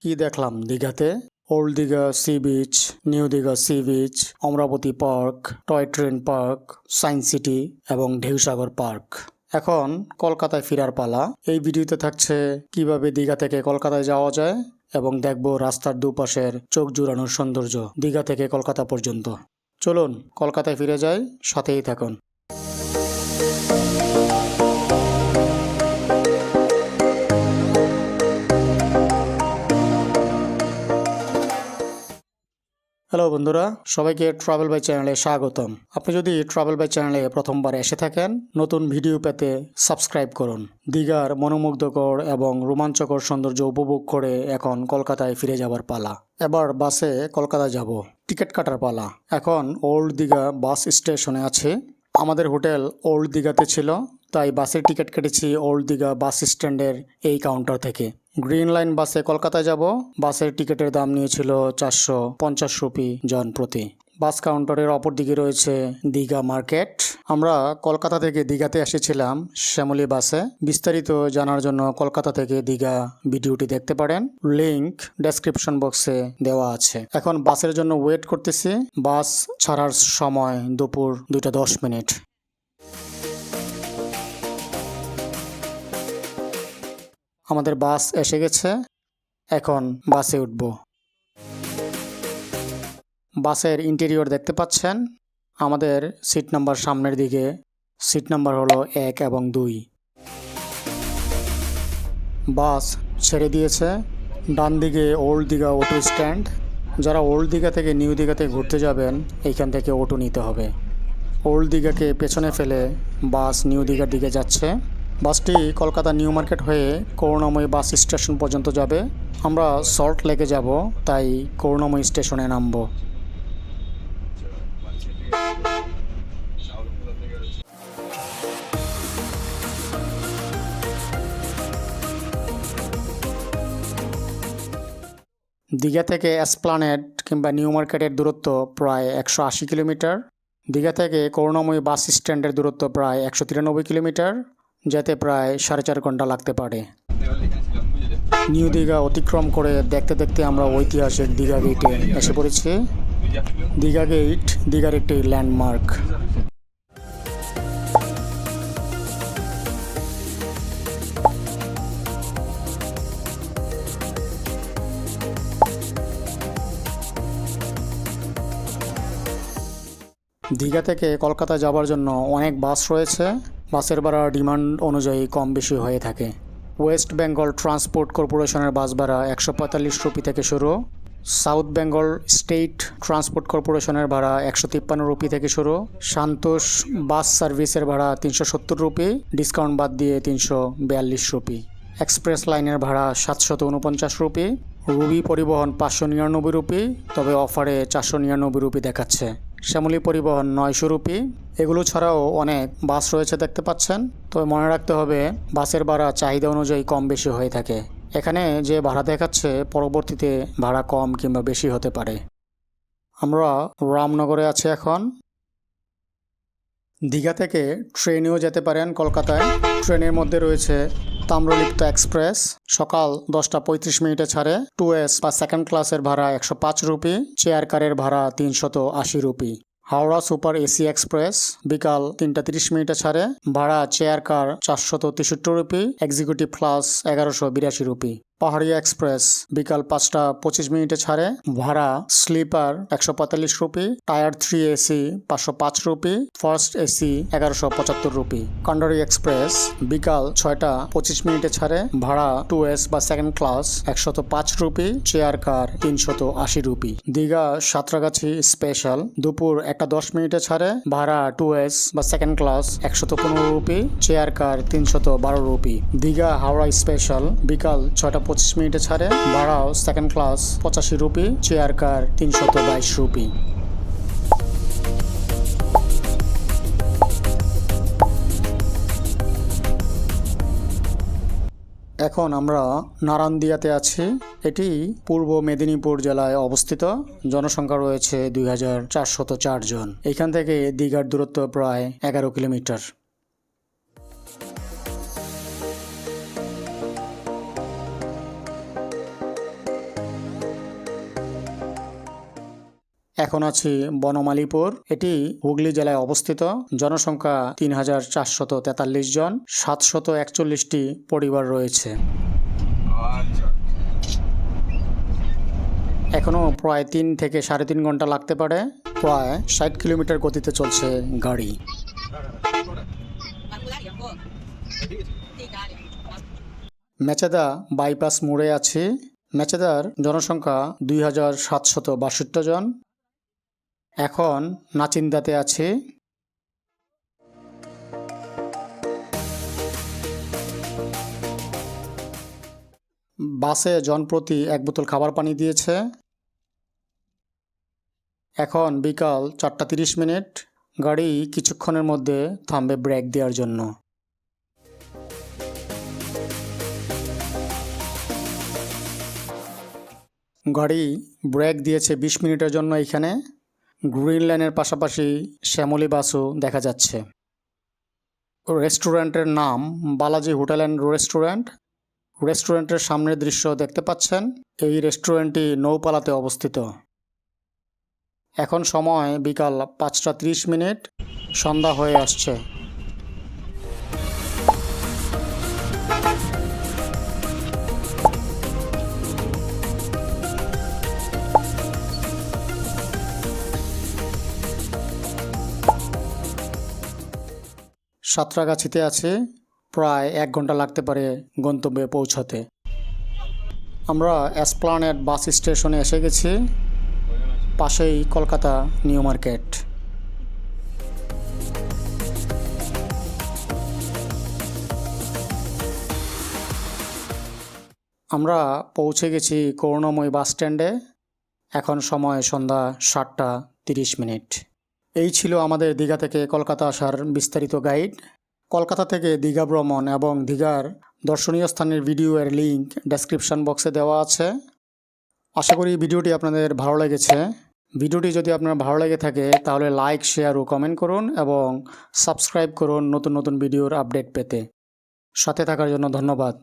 কি দেখলাম দীঘাতে? Old Digha sea beach, new Digha sea beach, Amarabati park, toy train park, science city এবং ঢেউসাগর পার্ক। এখন কলকাতায় ফেরার পালা। এই ভিডিওতে থাকছে কিভাবে দীঘা থেকে কলকাতায় যাওয়া যায় এবং দেখব রাস্তার দুপাশের চোখ জুড়ানোর সৌন্দর্য দীঘা থেকে কলকাতা পর্যন্ত। চলুন কলকাতায় ফিরে যাই, সাথেই থাকুন। হ্যালো বন্ধুরা, সবাইকে ট্রাভেল বাই চ্যানেলে স্বাগতম। আপনি যদি ট্রাভেল বাই চ্যানেলে প্রথমবার এসে থাকেন, নতুন ভিডিও পেতে সাবস্ক্রাইব করুন। দীঘার মনোমুগ্ধকর এবং রোমাঞ্চকর সৌন্দর্য উপভোগ করে এখন কলকাতায় ফিরে যাবার পালা। এবার বাসে কলকাতা যাব। টিকিট কাটার পালা। এখন ওল্ড দীঘা বাস স্টেশনে আছি। আমাদের হোটেল ওল্ড দীঘাতে ছিল, তাই বাসের টিকিট কেটেছি ওল্ড দীঘা বাস স্ট্যান্ডের এই কাউন্টার থেকে। গ্রিন লাইন বাসে কলকাতায় যাব। বাসের টিকিটের দাম নিয়েছিল 450 রুপি জন প্রতি। বাস কাউন্টারের অপর দিকে রয়েছে দীঘা মার্কেট। আমরা কলকাতা থেকে দীঘাতে এসেছিলাম শ্যামলী বাসে। বিস্তারিত জানার জন্য কলকাতা থেকে দীঘা ভিডিওটি দেখতে পারেন, লিংক ডেসক্রিপশন বক্সে দেওয়া আছে। এখন বাসের জন্য ওয়েট করতেছি। বাস ছাড়ার সময় দুপুর 2:10। আমাদের বাস এসে গেছে, এখন বাসে উঠব। বাসের ইন্টেরিয়র দেখতে পাচ্ছেন। আমাদের সিট নাম্বার সামনের দিকে, সিট নাম্বার হলো 1 এবং 2। বাস ছেড়ে দিয়েছে। ডান দিকে ওল্ড দীঘা অটো স্ট্যান্ড। যারা ওল্ড দীঘা থেকে নিউ দীঘাতে ঘুরতে যাবেন, এইখান থেকে অটো নিতে হবে। ওল্ড দীঘাকে পেছনে ফেলে বাস নিউ দীঘার দিকে যাচ্ছে। বাসটি কলকাতা নিউ মার্কেট হয়ে করুণাময়ী বাস স্টেশন পর্যন্ত যাবে। আমরা সল্ট লেকে যাব, তাই করুণাময়ী স্টেশনে নামব। দীঘা থেকে এসপ্লানেড কিংবা নিউ মার্কেটের দূরত্ব প্রায় 180 কিলোমিটার। দীঘা থেকে করুণাময়ী বাস স্ট্যান্ডের দূরত্ব প্রায় 193 কিলোমিটার, যেতে প্রায় 4.5 ঘন্টা লাগতে পারে। নিউ দীঘা অতিক্রম করে দেখতে দেখতে আমরা ঐতিহাসিক দীঘা গেটে এসে পড়েছি। দীঘা গেট দীঘার একটি ল্যান্ডমার্ক। দীঘা থেকে কলকাতা যাওয়ার জন্য অনেক বাস রয়েছে। বাসের ভাড়া ডিমান্ড অনুযায়ী কম বেশি হয়ে থাকে। ওয়েস্ট বেঙ্গল ট্রান্সপোর্ট কর্পোরেশনের বাস ভাড়া 145 রুপি থেকে শুরু। সাউথ বেঙ্গল স্টেট ট্রান্সপোর্ট কর্পোরেশনের ভাড়া 153 রুপি থেকে শুরু। সান্তোষ বাস সার্ভিসের ভাড়া 370 রুপি, ডিসকাউন্ট বাদ দিয়ে 342 রুপি। এক্সপ্রেস লাইনের ভাড়া 749 রুপি। রুবি পরিবহন 599 রুপি, তবে অফারে 499 রুপি দেখাচ্ছে। শ্যামলী পরিবহন 900 রুপি। এগুলো ছাড়াও অনেক বাস রয়েছে দেখতে পাচ্ছেন। তবে মনে রাখতে হবে, বাসের ভাড়া চাহিদা অনুযায়ী কম বেশি হয়ে থাকে। এখানে যে ভাড়া দেখাচ্ছে পরবর্তীতে ভাড়া কম কিংবা বেশি হতে পারে। আমরা রামনগরে আছি এখন। দীঘা থেকে ট্রেনেও যেতে পারেন কলকাতায়। ট্রেনের মধ্যে রয়েছে তাম্রলিপ্ত এক্সপ্রেস। সকাল 10:35 ছাড়ে। 2S বা সেকেন্ড ক্লাসের ভাড়া 105 রুপি। চেয়ার কারের ভাড়া 380 rupee. Howrah super AC express বিকাল 3:30 ছাড়ে। ভাড়া chair car 463 rupee, executive class 1182 rupee. Paharia express বিকাল 5:25 ছাড়ে। ভাড়া sleeper 145 rupee, tier 3 AC 505 rupee, first AC 1175 rupee. Kandari express বিকাল 6:25 ছাড়ে। ভাড়া 2S বা second class 105 rupee, chair car 380 rupee. Digha Santragachi special দুপুর 1:10 ছাড়ে। ভাড়া 2S বা সেকেন্ড ক্লাস 115 রুপি, চেয়ার কার 312 রুপি। দীঘা হাওড়া স্পেশাল বিকাল 6:25 ছাড়ে। ভাড়াও সেকেন্ড ক্লাস 85 রুপি, চেয়ার কার 322 রুপি। এখন আমরা নারায়ণদিয়াতে আছি। এটি পূর্ব মেদিনীপুর জেলায় অবস্থিত। জনসংখ্যা রয়েছে 2404 জন। এখান থেকে দীঘার দূরত্ব প্রায় 11 কিলোমিটার। এখন আছি বনমালীপুর। এটি হুগলি জেলায় অবস্থিত। জনসংখ্যা ৩,৪৪৩ জন, ৭৪১টি পরিবার রয়েছে। এখনও প্রায় ৩ থেকে ৩.৫ ঘন্টা লাগতে পারে। প্রায় ৬০ কিলোমিটার গতিতে চলছে গাড়ি। মেচেদা বাইপাস মোড়ে আছি। মেচেদার জনসংখ্যা ২,৭৬২ জন। এখন নাচিন্দাতে আছি। বাসে জনপ্রতি ১ বোতল খাবার পানি দিয়েছে। এখন বিকাল ৪:৩০। গাড়ি কিছুক্ষণের মধ্যে থামবে ব্রেক দেওয়ার জন্য। গাড়ি ব্রেক দিয়েছে ২০ মিনিটের জন্য। এইখানে গ্রিন লাইনের পাশাপাশি শ্যামলী বাসও দেখা যাচ্ছে। রেস্টুরেন্টের নাম বালাজি হোটেল অ্যান্ড রেস্টুরেন্ট। রেস্টুরেন্টের সামনের দৃশ্য দেখতে পাচ্ছেন। এই রেস্টুরেন্টটি নৌপালাতে অবস্থিত। এখন সময় বিকাল ৫:৩০। সন্ধ্যা হয়ে আসছে। সাঁতরাগাছিতে আছে। প্রায় ১ ঘন্টা লাগতে পারে গন্তব্যে পৌঁছাতে। আমরা এসপ্লানেড বাস স্টেশনে এসে গেছি। পাশেই কলকাতা নিউ মার্কেট। আমরা পৌঁছে গেছি করুণাময়ী বাস স্ট্যান্ডে। এখন সময় সন্ধ্যা ৭:৩০। এই ছিল আমাদের দীঘা থেকে কলকাতা আসার বিস্তারিত গাইড। কলকাতা থেকে দীঘা ভ্রমণ এবং দীঘার দর্শনীয় স্থানের ভিডিওর লিঙ্ক ডেসক্রিপশন বক্সে দেওয়া আছে। আশা করি ভিডিওটি আপনাদের ভালো লেগেছে। ভিডিওটি যদি আপনার ভালো লেগে থাকে তাহলে লাইক, শেয়ার ও কমেন্ট করুন এবং সাবস্ক্রাইব করুন নতুন নতুন ভিডিওর আপডেট পেতে। সাথে থাকার জন্য ধন্যবাদ।